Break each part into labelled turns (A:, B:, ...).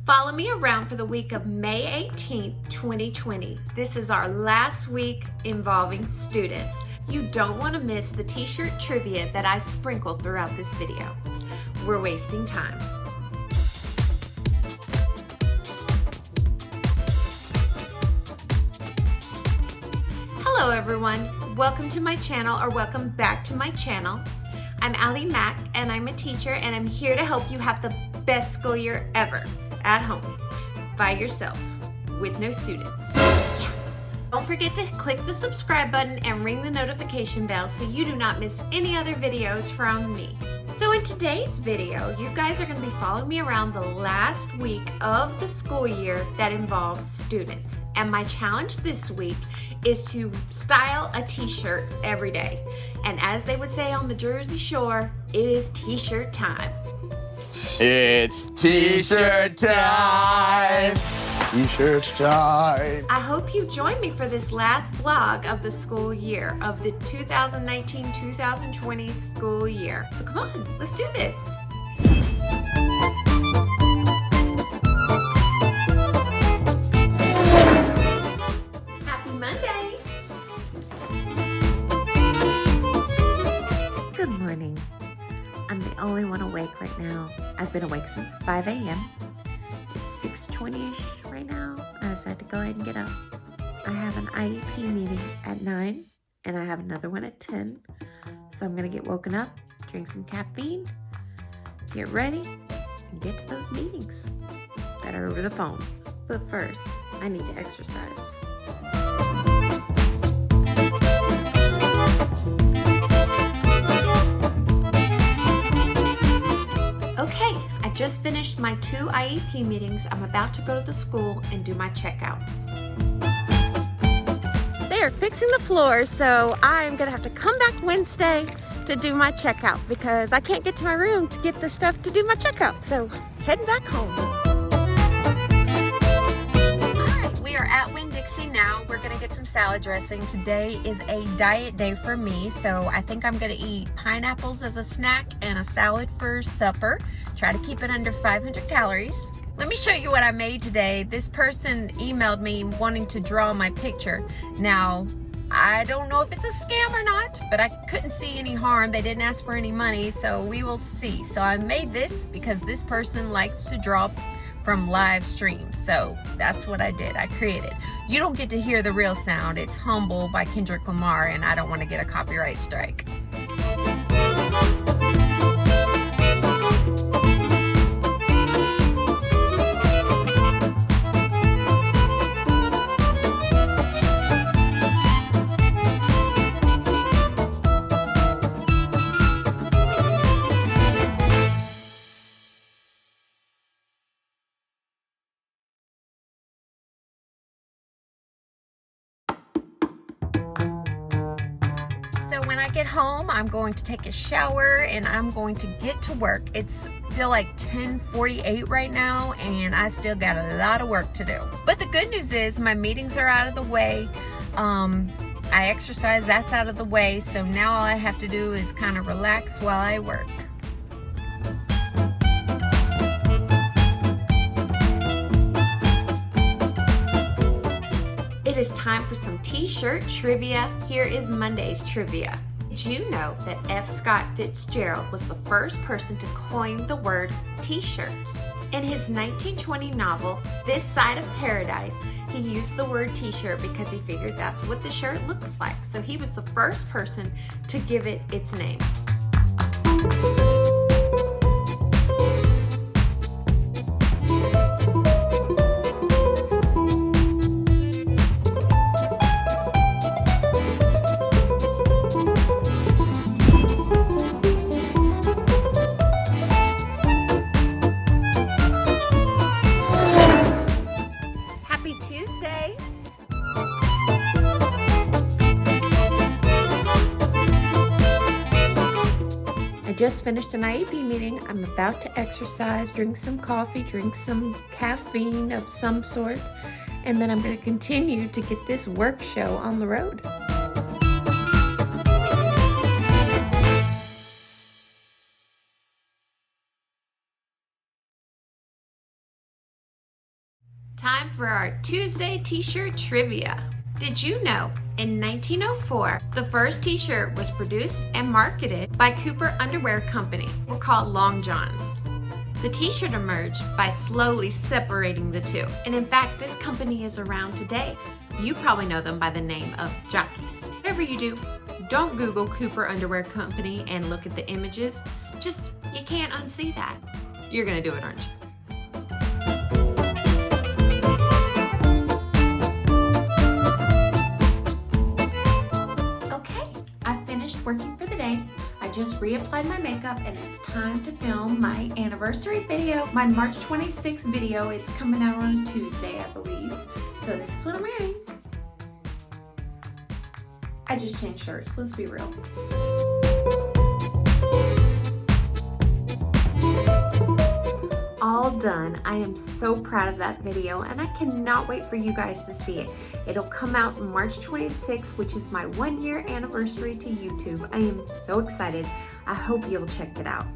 A: Follow me around for the week of May 18th, 2020. This is our last week involving students. You don't want to miss the t-shirt trivia that I sprinkle throughout this video. We're wasting time. Hello everyone, welcome to my channel, or welcome back to my channel. I'm Ali Mack and I'm a teacher, and I'm here to help you have the best school year ever at home by yourself with no students. Yeah. Don't forget to click the subscribe button and ring the notification bell so you do not miss any other videos from me. So in today's video, you guys are going to be following me around the last week of the school year that involves students. And my challenge this week is to style a t-shirt every day. And as they would say on the Jersey Shore, it is t-shirt time.
B: It's t-shirt time! T-shirt time!
A: I hope you join me for this last vlog of the school year, of the 2019-2020 school year. So come on, let's do this. Happy Monday! Good morning. I'm the only one awake right now. I've been awake since 5 a.m. It's 6:20ish right now. I decided to go ahead and get up. I have an IEP meeting at 9 and I have another one at 10. So I'm gonna get woken up, drink some caffeine, get ready, and get to those meetings that are over the phone. But first, I need to exercise. Okay, I just finished my 2 IEP meetings. I'm about to go to the school and do my checkout. They are fixing the floor, so I'm gonna have to come back Wednesday to do my checkout because I can't get to my room to get the stuff to do my checkout. So heading back home. All right, we are at Winn-Dixie now. We're gonna get some salad dressing. Today is a diet day for me, so I think I'm gonna eat pineapples as a snack and a salad for supper. Try to keep it under 500 calories. Let me show you what I made today. This person emailed me wanting to draw my picture. Now, I don't know if it's a scam or not, but I couldn't see any harm. They didn't ask for any money, so we will see. So I made this because this person likes to draw from live streams. So that's what I did. I created. You don't get to hear the real sound. It's Humble by Kendrick Lamar, and I don't want to get a copyright strike. So when I get home, I'm going to take a shower and I'm going to get to work. It's still like 10:48 right now and I still got a lot of work to do. But the good news is my meetings are out of the way. I exercise, that's out of the way. So now all I have to do is kind of relax while I work. It is time for some t-shirt trivia. Here is Monday's trivia. Did you know that F. Scott Fitzgerald was the first person to coin the word t-shirt? In his 1920 novel, This Side of Paradise, he used the word t-shirt because he figured that's what the shirt looks like. So he was the first person to give it its name. I just finished an IEP meeting. I'm about to exercise, drink some coffee, drink some caffeine of some sort, and then I'm going to continue to get this work show on the road. Time for our Tuesday t-shirt trivia. Did you know in 1904, the first t-shirt was produced and marketed by Cooper Underwear Company, were called Long Johns. The t-shirt emerged by slowly separating the two. And in fact, this company is around today. You probably know them by the name of Jockeys. Whatever you do, don't Google Cooper Underwear Company and look at the images. You can't unsee that. You're gonna do it, aren't you? Working for the day. I just reapplied my makeup and it's time to film my anniversary video, my March 26th video. It's coming out on a Tuesday, I believe. So this is what I'm wearing. I just changed shirts, let's be real. All done. I am so proud of that video and I cannot wait for you guys to see it. It'll come out March 26th, which is my 1-year anniversary to YouTube. I am so excited. I hope you'll check it out.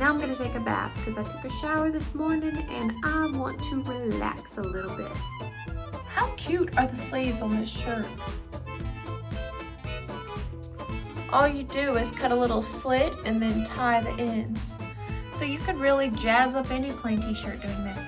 A: Now I'm gonna take a bath because I took a shower this morning and I want to relax a little bit.
C: How cute are the sleeves on this shirt? All you do is cut a little slit and then tie the ends. So you could really jazz up any plain t-shirt doing this.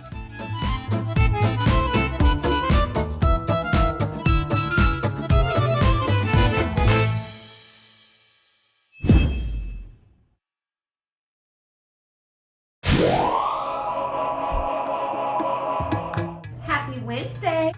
A: Happy Wednesday!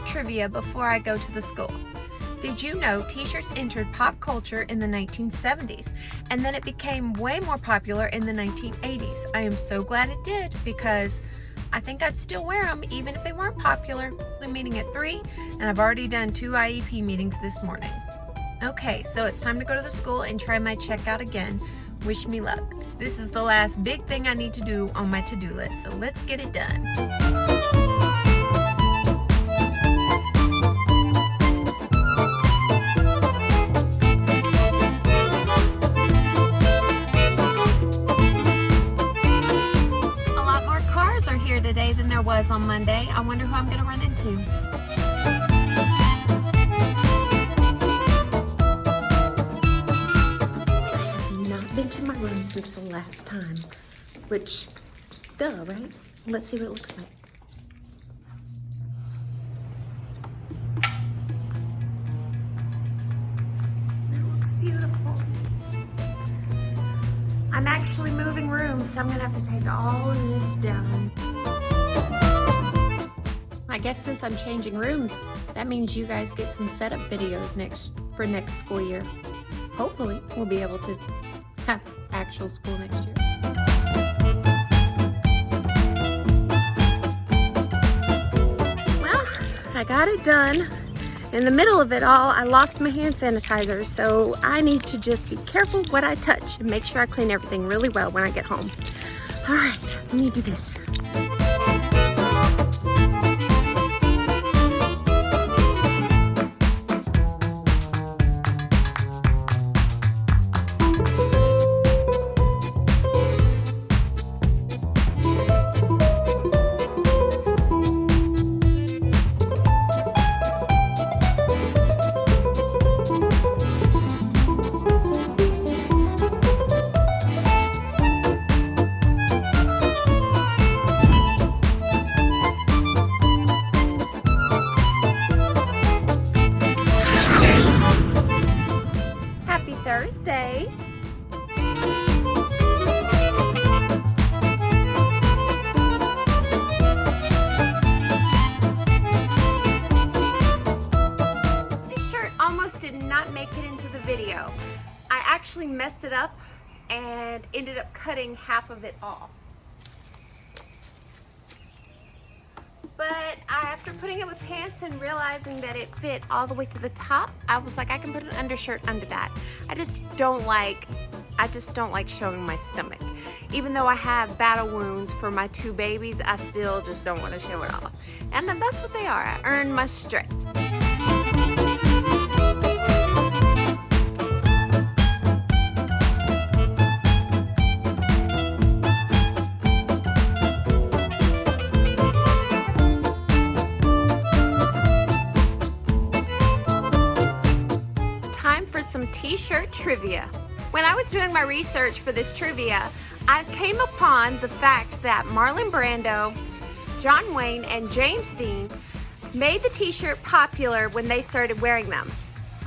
A: Trivia before I go to the school. Did you know t-shirts entered pop culture in the 1970s and then it became way more popular in the 1980s? I am so glad it did because I think I'd still wear them even if they weren't popular. I'm meeting at 3 and I've already done 2 IEP meetings this morning. Okay, so it's time to go to the school and try my checkout again. Wish me luck. This is the last big thing I need to do on my to-do list, so let's get it done. Today than there was on Monday. I wonder who I'm going to run into. I have not been to my room since the last time, which, duh, right? Let's see what it looks like. That looks beautiful. I'm actually moving rooms, so I'm going to have to take all of this down. I guess since I'm changing rooms, that means you guys get some setup videos for next school year. Hopefully, we'll be able to have actual school next year. Well, I got it done. In the middle of it all, I lost my hand sanitizer, so I need to just be careful what I touch and make sure I clean everything really well when I get home. All right, let me do this. Thursday. This shirt almost did not make it into the video. I actually messed it up and ended up cutting half of it off. But after putting it with pants and realizing that it fit all the way to the top, I was like, I can put an undershirt under that. I just don't like showing my stomach. Even though I have battle wounds for my 2 babies, I still just don't want to show it off. And then that's what they are. I earned my stripes. T-shirt trivia. When I was doing my research for this trivia, I came upon the fact that Marlon Brando, John Wayne, and James Dean made the t-shirt popular when they started wearing them.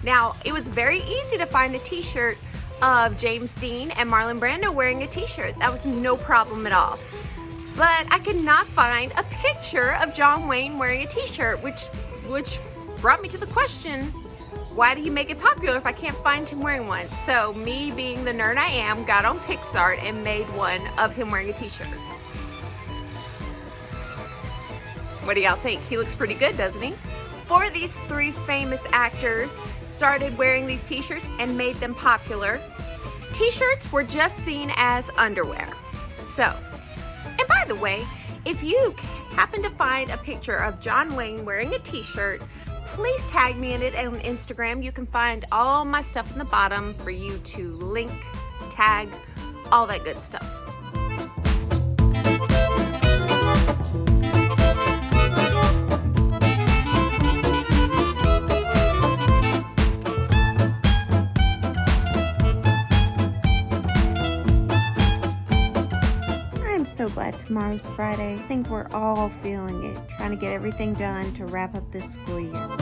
A: Now, it was very easy to find a t-shirt of James Dean and Marlon Brando wearing a t-shirt. That was no problem at all. But I could not find a picture of John Wayne wearing a t-shirt, which brought me to the question, why did he make it popular if I can't find him wearing one? So me, being the nerd I am, got on PicsArt and made one of him wearing a t-shirt. What do y'all think? He looks pretty good, doesn't he? 4 of these 3 famous actors started wearing these t-shirts and made them popular. T-shirts were just seen as underwear. So, and by the way, if you happen to find a picture of John Wayne wearing a t-shirt, please tag me in it on Instagram. You can find all my stuff in the bottom for you to link, tag, all that good stuff. I'm so glad tomorrow's Friday. I think we're all feeling it, trying to get everything done to wrap up this school year.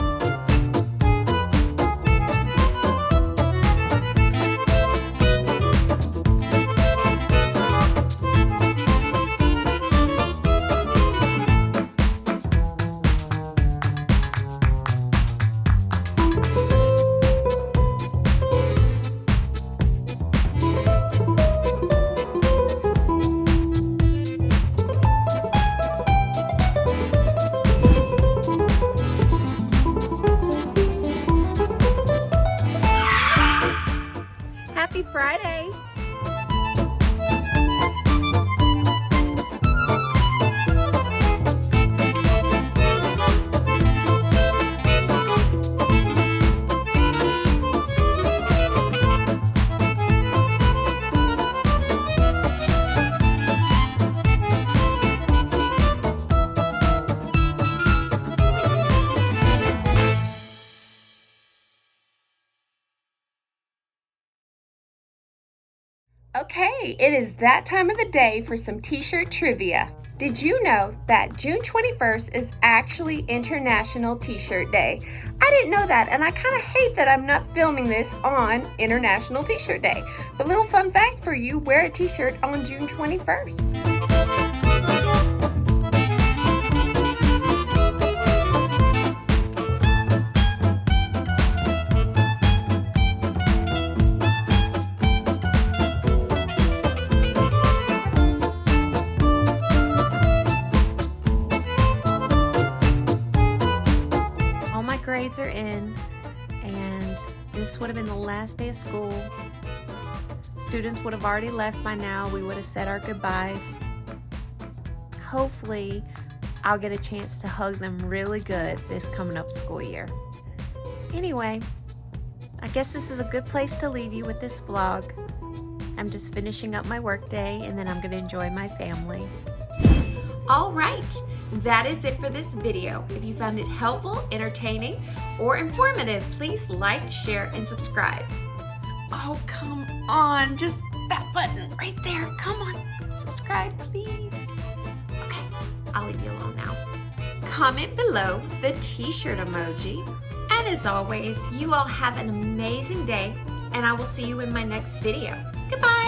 A: Happy Friday! Okay, it is that time of the day for some t-shirt trivia. Did you know that June 21st is actually International T-Shirt Day? I didn't know that, and I kind of hate that I'm not filming this on International T-Shirt Day. But little fun fact for you, wear a t-shirt on June 21st. Grades are in, and this would have been the last day of school. Students would have already left by now. We would have said our goodbyes. Hopefully, I'll get a chance to hug them really good this coming up school year. Anyway, I guess this is a good place to leave you with this vlog. I'm just finishing up my work day, and then I'm going to enjoy my family. All right, that is it for this video. If you found it helpful, entertaining, or informative, please like, share, and subscribe. Oh, come on, just that button right there. Come on, subscribe, please. Okay, I'll leave you alone now. Comment below the t-shirt emoji. And as always, you all have an amazing day, and I will see you in my next video. Goodbye.